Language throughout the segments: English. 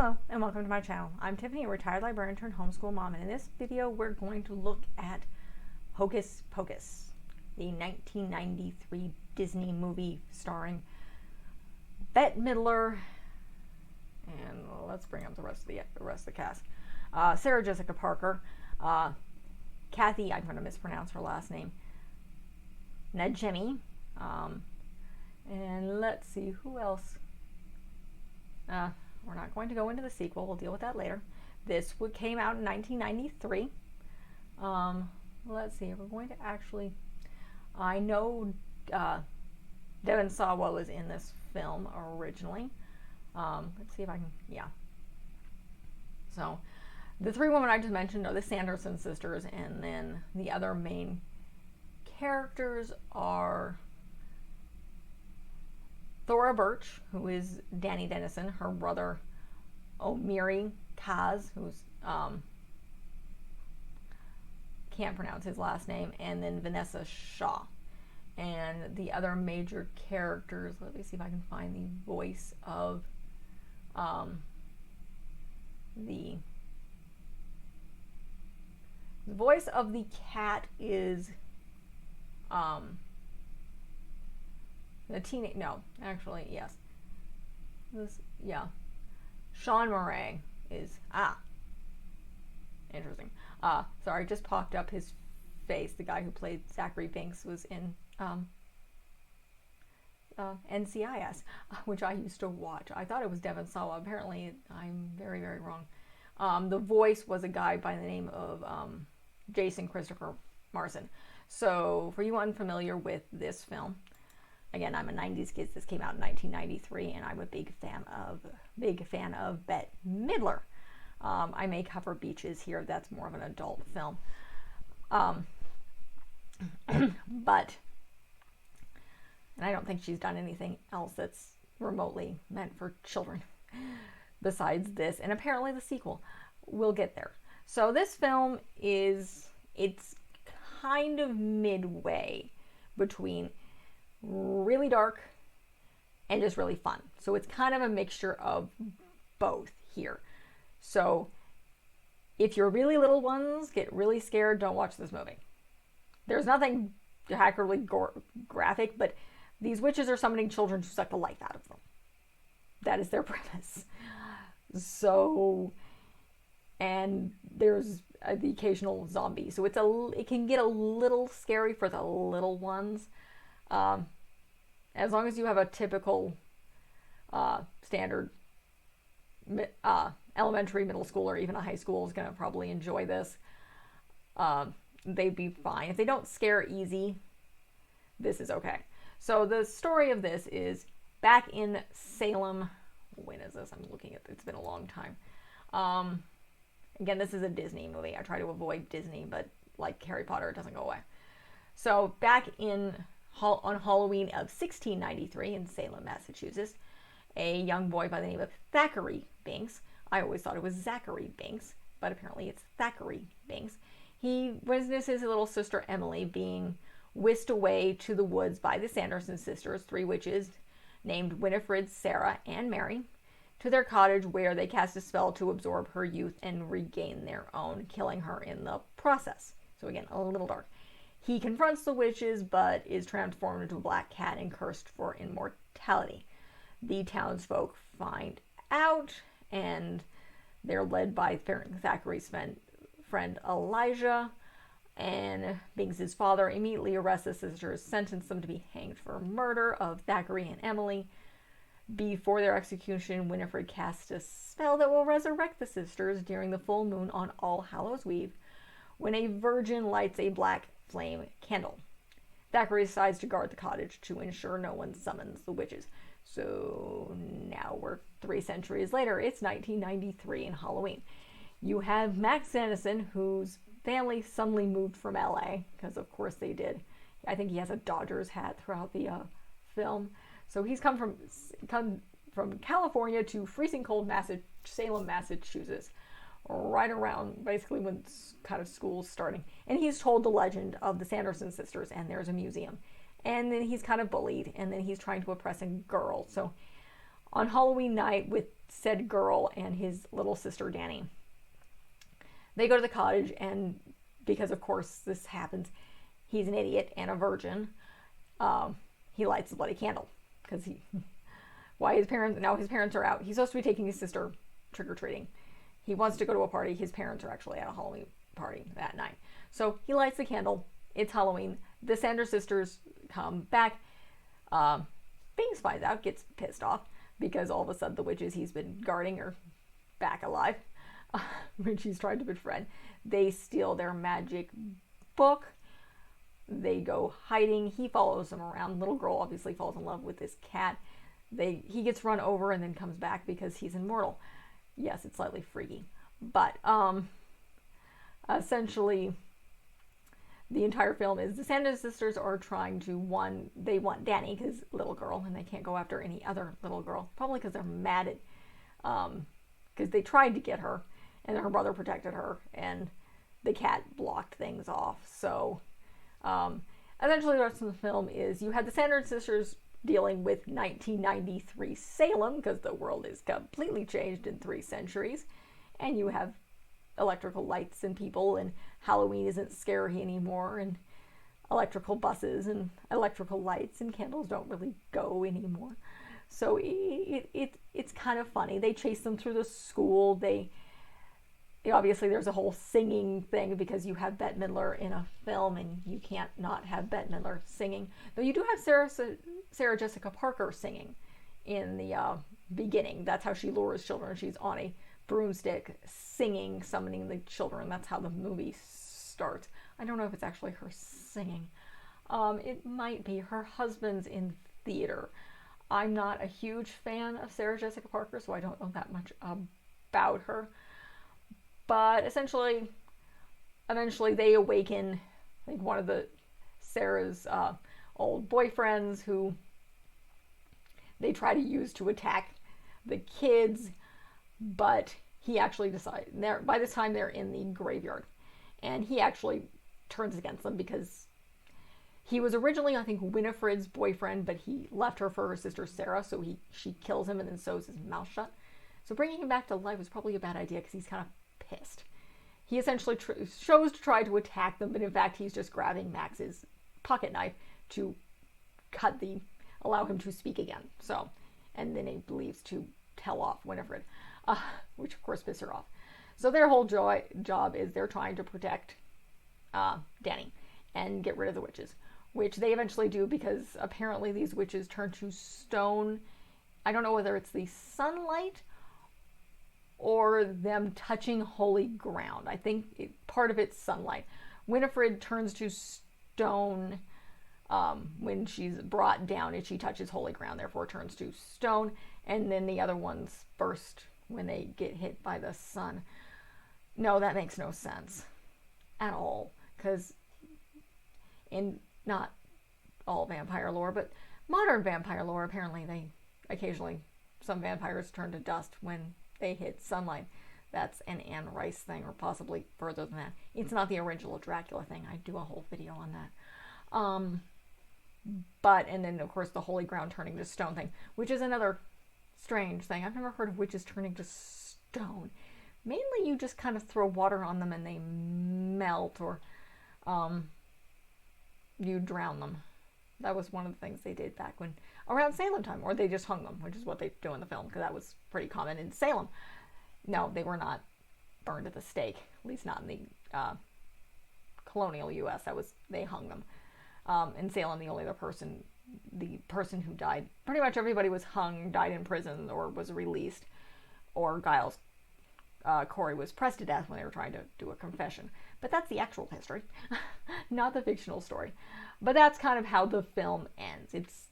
Hello and welcome to my channel. I'm Tiffany, a retired librarian turned homeschool mom, and in this video we're going to look at Hocus Pocus, the 1993 Disney movie starring Bette Midler, and let's bring up the rest of the cast. Sarah Jessica Parker, Kathy, I'm going to mispronounce her last name, Najimy, and let's see who else. We're not going to go into the sequel. We'll deal with that later. This came out in 1993. Let's see. We're going to actually... I know Devon Sawa was in this film originally. Let's see if I can... Yeah. So, the three women I just mentioned are the Sanderson sisters, and then the other main characters are Thora Birch, who is Danny Dennison, her brother Omiri Kaz, who's can't pronounce his last name, and then Vanessa Shaw. And the other major characters, let me see if I can find the voice of the voice of the cat is the teenage, no, actually, yes. Sean Murray is, interesting. Sorry, just popped up his face. The guy who played Zachary Binks was in NCIS, which I used to watch. I thought it was Devon Sawa. Apparently, I'm very, very wrong. The voice was a guy by the name of Jason Christopher Marson. So, for you unfamiliar with this film, again, I'm a 90s kid. This came out in 1993, and I'm a big fan of Bette Midler. I may cover Beaches here. That's more of an adult film. But, and I don't think she's done anything else that's remotely meant for children besides this, and apparently the sequel. We'll get there. So this film it's kind of midway between really dark and just really fun. So it's kind of a mixture of both here. So if your really little ones get really scared, don't watch this movie. There's nothing hackerly graphic, but these witches are summoning children to suck the life out of them. That is their premise. So, and there's the occasional zombie. So it can get a little scary for the little ones. As long as you have a typical standard elementary, middle school, or even a high school is going to probably enjoy this. They'd be fine. If they don't scare easy, this is okay. So the story of this is back in Salem. When is this? I'm looking at it. It's been a long time. Again, this is a Disney movie. I try to avoid Disney, but like Harry Potter, it doesn't go away. So back on Halloween of 1693 in Salem, Massachusetts, a young boy by the name of Thackeray Binks. I always thought it was Zachary Binks, but apparently it's Thackeray Binks. He witnesses his little sister Emily being whisked away to the woods by the Sanderson sisters, three witches named Winifred, Sarah, and Mary, to their cottage where they cast a spell to absorb her youth and regain their own, killing her in the process. So again, a little dark. He confronts the witches, but is transformed into a black cat and cursed for immortality. The townsfolk find out, and they're led by Thackeray's friend Elijah, and Binks' father immediately arrests the sisters, sentence them to be hanged for murder of Thackeray and Emily. Before their execution, Winifred casts a spell that will resurrect the sisters during the full moon on All Hallows Eve, when a virgin lights a black flame candle. Thackeray decides to guard the cottage to ensure no one summons the witches. So now we're 3 centuries later. It's 1993 and Halloween. You have Max Dennison, whose family suddenly moved from LA, because of course they did. I think he has a Dodgers hat throughout the film. So he's come from California to freezing cold Salem, Massachusetts, right around basically when kind of school's starting. And he's told the legend of the Sanderson sisters, and there's a museum. And then he's kind of bullied, and then he's trying to oppress a girl. So on Halloween night with said girl and his little sister Danny. They go to the cottage, and because of course this happens, he's an idiot and a virgin. He lights a bloody candle because his parents are out. He's supposed to be taking his sister trick-or-treating. He wants to go to a party. His parents are actually at a Halloween party that night. So he lights the candle. It's Halloween. The Sanders sisters come back. Bing finds out, gets pissed off because all of a sudden the witches he's been guarding are back alive when she's trying to befriend. They steal their magic book. They go hiding. He follows them around. Little girl obviously falls in love with this cat. He gets run over and then comes back because he's immortal. Yes, it's slightly freaky. But essentially, the entire film is the Sanders sisters are trying to, they want Danny, because little girl, and they can't go after any other little girl. Probably because they're mad at, because they tried to get her, and her brother protected her, and the cat blocked things off. So, essentially the rest of the film is you had the Sanders sisters dealing with 1993 Salem, because the world is completely changed in 3 centuries, and you have electrical lights and people, and Halloween isn't scary anymore, and electrical buses and electrical lights and candles don't really go anymore. So it's kind of funny. They chase them through the school. Obviously there's a whole singing thing because you have Bette Midler in a film, and you can't not have Bette Midler singing. Though you do have Sarah Jessica Parker singing in the beginning. That's how she lures children. She's on a broomstick singing, summoning the children. That's how the movie starts. I don't know if it's actually her singing. It might be. Her husband's in theater. I'm not a huge fan of Sarah Jessica Parker, so I don't know that much about her. But essentially, eventually they awaken, I think one of Sarah's old boyfriends, who they try to use to attack the kids, but he actually decides, by this time they're in the graveyard, and he actually turns against them because he was originally, I think, Winifred's boyfriend, but he left her for her sister Sarah, so she kills him and then sews his mouth shut. So bringing him back to life was probably a bad idea because he's kind of pissed. He essentially chose to try to attack them, but in fact he's just grabbing Max's pocket knife to allow him to speak again. So, and then he leaves to tell off Winifred, which of course pisses her off. So their whole job is they're trying to protect Danny and get rid of the witches, which they eventually do because apparently these witches turn to stone. I don't know whether it's the sunlight or them touching holy ground. I think part of it's sunlight. Winifred turns to stone when she's brought down and she touches holy ground, therefore turns to stone. And then the other ones burst when they get hit by the sun. No, that makes no sense at all, because in not all vampire lore, but modern vampire lore, apparently some vampires turn to dust when they hit sunlight. That's an Anne Rice thing, or possibly further than that. It's not the original Dracula thing. I do a whole video on that. And then of course the holy ground turning to stone thing, which is another strange thing. I've never heard of witches turning to stone. Mainly you just kind of throw water on them and they melt, or you drown them. That was one of the things they did back when, around Salem time, or they just hung them, which is what they do in the film, because that was pretty common in Salem. No, they were not burned at the stake, at least not in the colonial U.S. They hung them. In Salem, the person who died, pretty much everybody was hung, died in prison, or was released, or Giles Corey was pressed to death when they were trying to do a confession. But that's the actual history, not the fictional story. But that's kind of how the film ends. It's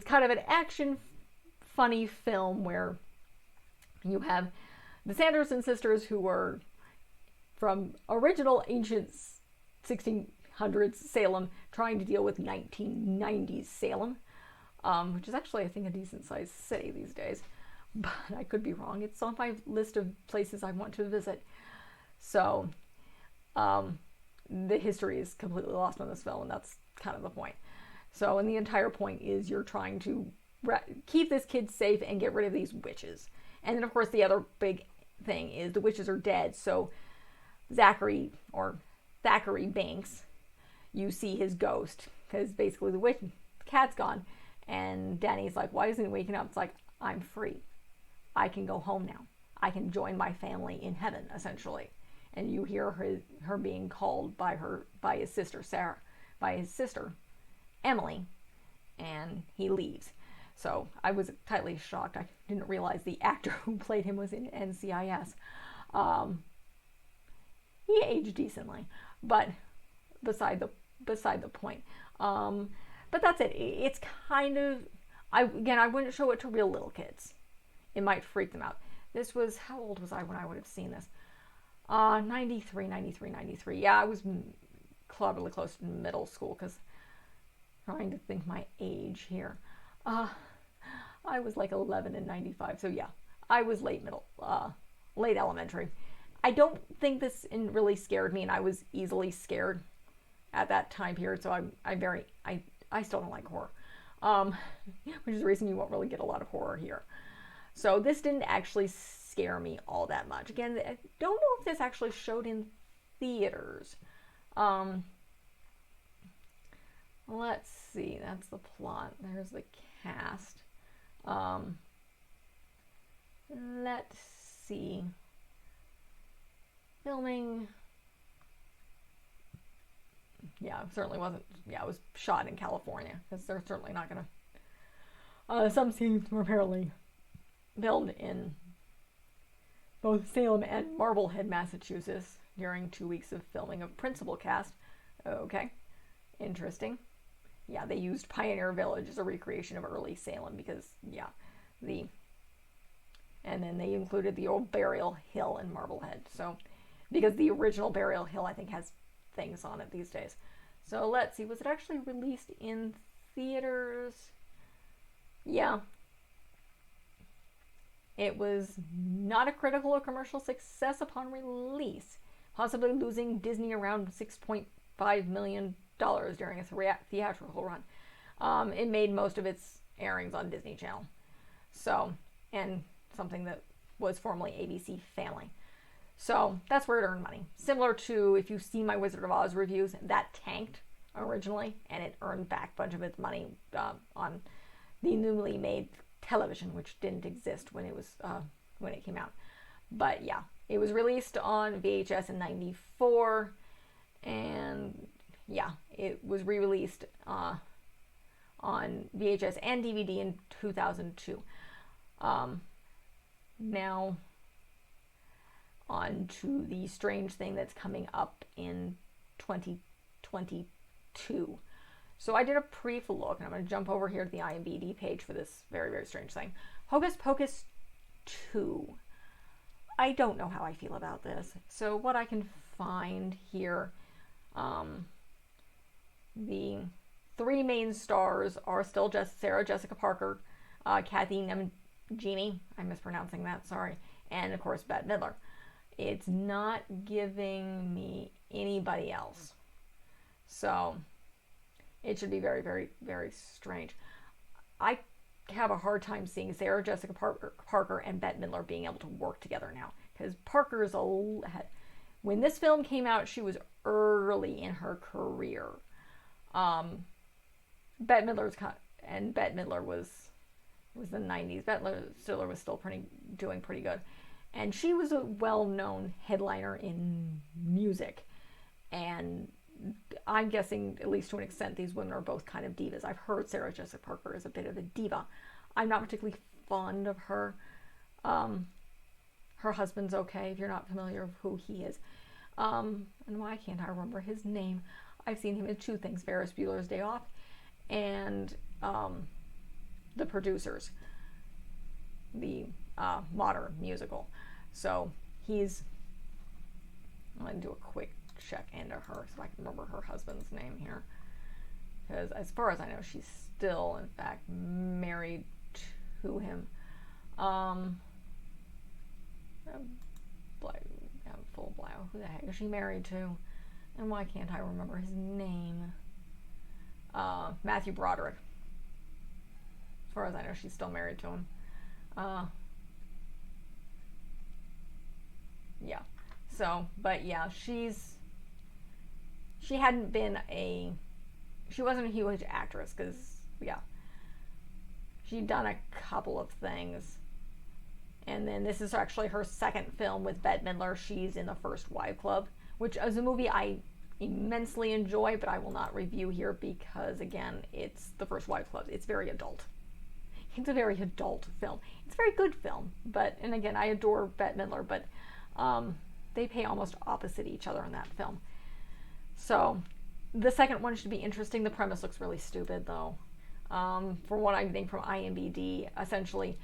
kind of an action, funny film where you have the Sanderson sisters, who were from original ancient 1600s Salem, trying to deal with 1990s Salem, which is actually, I think, a decent-sized city these days. But I could be wrong. It's on my list of places I want to visit. So, the history is completely lost on this film, and that's kind of the point. So, and the entire point is you're trying to keep this kid safe and get rid of these witches. And then, of course, the other big thing is the witches are dead. So Thackeray Banks, you see his ghost, because basically the cat's gone. And Danny's like, why isn't he waking up? It's like, I'm free. I can go home now. I can join my family in heaven, essentially. And you hear her being called by his sister Emily, and he leaves. So I was tightly shocked. I didn't realize the actor who played him was in NCIS. He aged decently, but beside the point. But that's it. It's kind of, I wouldn't show it to real little kids. It might freak them out. This was, how old was I when I would have seen this? 93. Yeah, I was probably close to middle school, because trying to think my age here. I was like 11 in 95, so yeah, I was late elementary. I don't think this really scared me, and I was easily scared at that time period, so I still don't like horror, which is the reason you won't really get a lot of horror here. So this didn't actually scare me all that much. Again, I don't know if this actually showed in theaters. Let's see, that's the plot. There's the cast. Let's see. Filming. Yeah, it certainly wasn't. Yeah, it was shot in California, because they're certainly not going to. Some scenes were apparently filmed in both Salem and Marblehead, Massachusetts, during 2 weeks of filming of principal cast. Okay, interesting. Yeah, they used Pioneer Village as a recreation of early Salem, because, yeah, and then they included the old Burial Hill in Marblehead. So, because the original Burial Hill, I think, has things on it these days. So let's see, was it actually released in theaters? Yeah. It was not a critical or commercial success upon release, possibly losing Disney around $6.5 million during its theatrical run. It made most of its airings on Disney Channel. So, and something that was formerly ABC Family. So that's where it earned money. Similar to, if you see my Wizard of Oz reviews, that tanked originally, and it earned back a bunch of its money on the newly made television, which didn't exist when it came out. But yeah, it was released on VHS in '94, and yeah, it was re-released on VHS and DVD in 2002. Now, on to the strange thing that's coming up in 2022. So I did a brief look, and I'm going to jump over here to the IMDb page for this very, very strange thing. Hocus Pocus 2. I don't know how I feel about this. So what I can find here, the three main stars are still Sarah Jessica Parker, Kathy Nemgini, I'm mispronouncing that, sorry, and of course Bette Midler. It's not giving me anybody else. So it should be very, very, very strange. I have a hard time seeing Sarah Jessica Parker and Bette Midler being able to work together now, because Parker is when this film came out, she was early in her career. Bette Midler was the 90s. Bette Midler was still doing pretty good. And she was a well-known headliner in music. And I'm guessing, at least to an extent, these women are both kind of divas. I've heard Sarah Jessica Parker is a bit of a diva. I'm not particularly fond of her. Her husband's okay, if you're not familiar with who he is. And why can't I remember his name? I've seen him in two things, Ferris Bueller's Day Off and The Producers, the modern musical. So I'm going to do a quick check into her so I can remember her husband's name here. Because as far as I know, she's still, in fact, married to him. Full blow. Who the heck is she married to? And why can't I remember his name? Matthew Broderick. far as I know, she's still married to him. Yeah. So, but yeah, she hadn't been she wasn't a huge actress because, yeah, she'd done a couple of things. And then this is actually her second film with Bette Midler. She's in The First Wives Club, which is a movie I immensely enjoy, but I will not review here because, again, it's The First Wives Club. It's very adult. It's a very adult film. It's a very good film, but, and again, I adore Bette Midler, but they pay almost opposite each other in that film. So, the second one should be interesting. The premise looks really stupid, though. For what I'm getting from IMDb, essentially,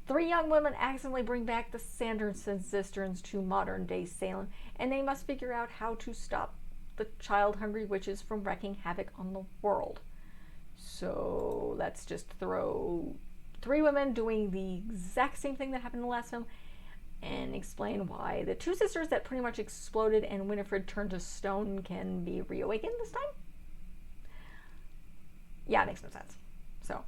3 young women accidentally bring back the Sanderson cisterns to modern-day Salem, and they must figure out how to stop the child-hungry witches from wreaking havoc on the world. So let's just throw 3 women doing the exact same thing that happened in the last film and explain why the 2 sisters that pretty much exploded and Winifred turned to stone can be reawakened this time. Yeah, it makes no sense. So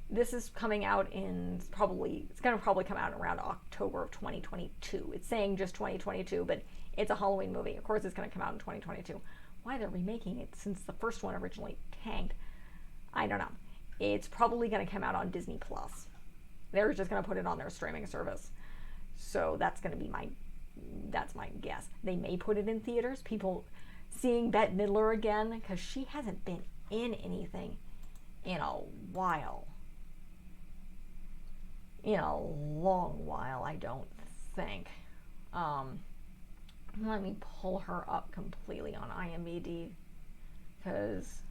this is coming out it's going to probably come out around October of 2022. It's saying just 2022, but it's a Halloween movie. Of course it's going to come out in 2022. Why they're remaking it since the first one originally tanked, I don't know. It's probably going to come out on Disney Plus. They're just going to put it on their streaming service. So that's going to be that's my guess. They may put it in theaters. People seeing Bette Midler again, because she hasn't been in anything in a while. In a long while, I don't think. Let me pull her up completely on IMDb, because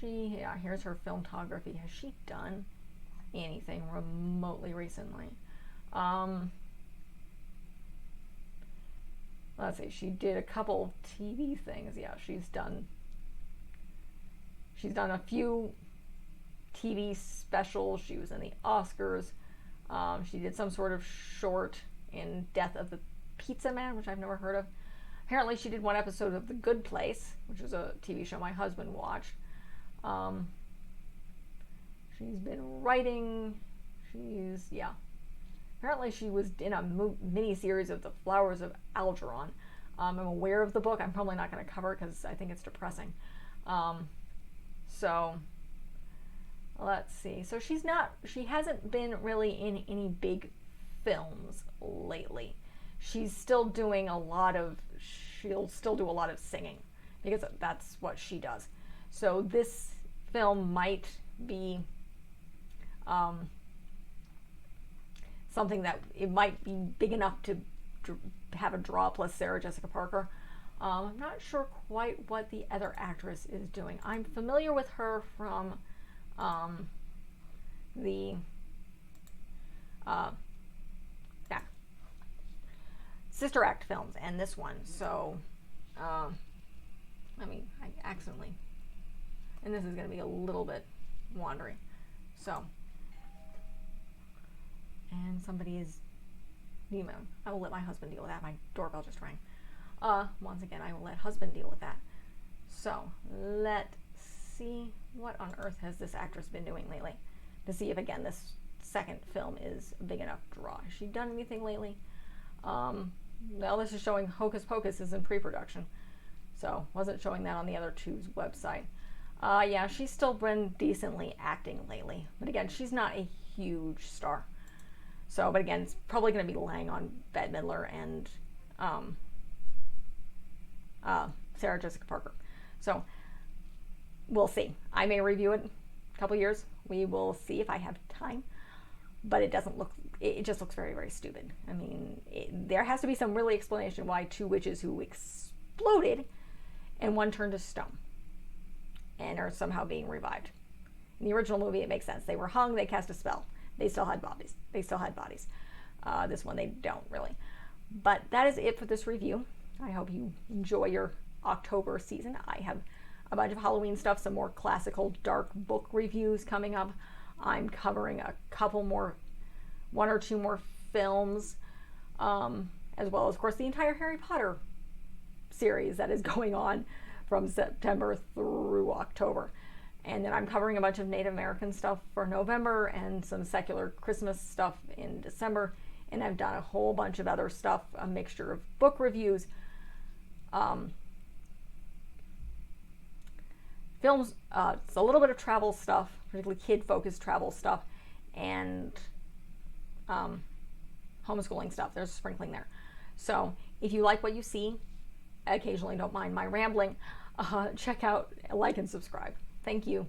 here's her filmography. Has she done anything remotely recently? Let's see, she did a couple TV things. Yeah, she's done a few TV specials. She was in the Oscars. She did some sort of short in Death of the Pizza Man, which I've never heard of. Apparently she did one episode of The Good Place, which is a TV show my husband watched. She's been writing. Apparently she was in a mini-series of The Flowers of Algernon. I'm aware of the book. I'm probably not going to cover it because I think it's depressing. So let's see. So she hasn't been really in any big films lately. She'll still do a lot of singing because that's what she does. So this film might be something that it might be big enough to have a draw plus Sarah Jessica Parker. I'm not sure quite what the other actress is doing. I'm familiar with her from the Sister Act films and this one. So, I accidentally, and this is going to be a little bit wandering. So, and somebody is, I will let my husband deal with that. My doorbell just rang. Once again, I will let husband deal with that. So, let's see what on earth has this actress been doing lately to see if, again, this second film is a big enough draw. Has she done anything lately? Well, this is showing Hocus Pocus is in pre-production. So, wasn't showing that on the other two's website. Yeah, she's still been decently acting lately. But again, she's not a huge star. So, but again, it's probably going to be laying on Bette Midler and Sarah Jessica Parker. So, we'll see. I may review it in a couple years. We will see if I have time. But it just looks very, very stupid. I mean, there has to be some really explanation why 2 witches who exploded and one turned to stone and are somehow being revived. In the original movie, it makes sense. They were hung, they cast a spell. They still had bodies. This one, they don't really. But that is it for this review. I hope you enjoy your October season. I have a bunch of Halloween stuff, some more classical dark book reviews coming up. I'm covering a couple more, 1 or 2 more films, as well as, of course, the entire Harry Potter series that is going on from September through October. And then I'm covering a bunch of Native American stuff for November and some secular Christmas stuff in December. And I've done a whole bunch of other stuff, a mixture of book reviews, films, it's a little bit of travel stuff, particularly kid-focused travel stuff, and homeschooling stuff. There's a sprinkling there. So if you like what you see, occasionally don't mind my rambling, check out, like, and subscribe. Thank you.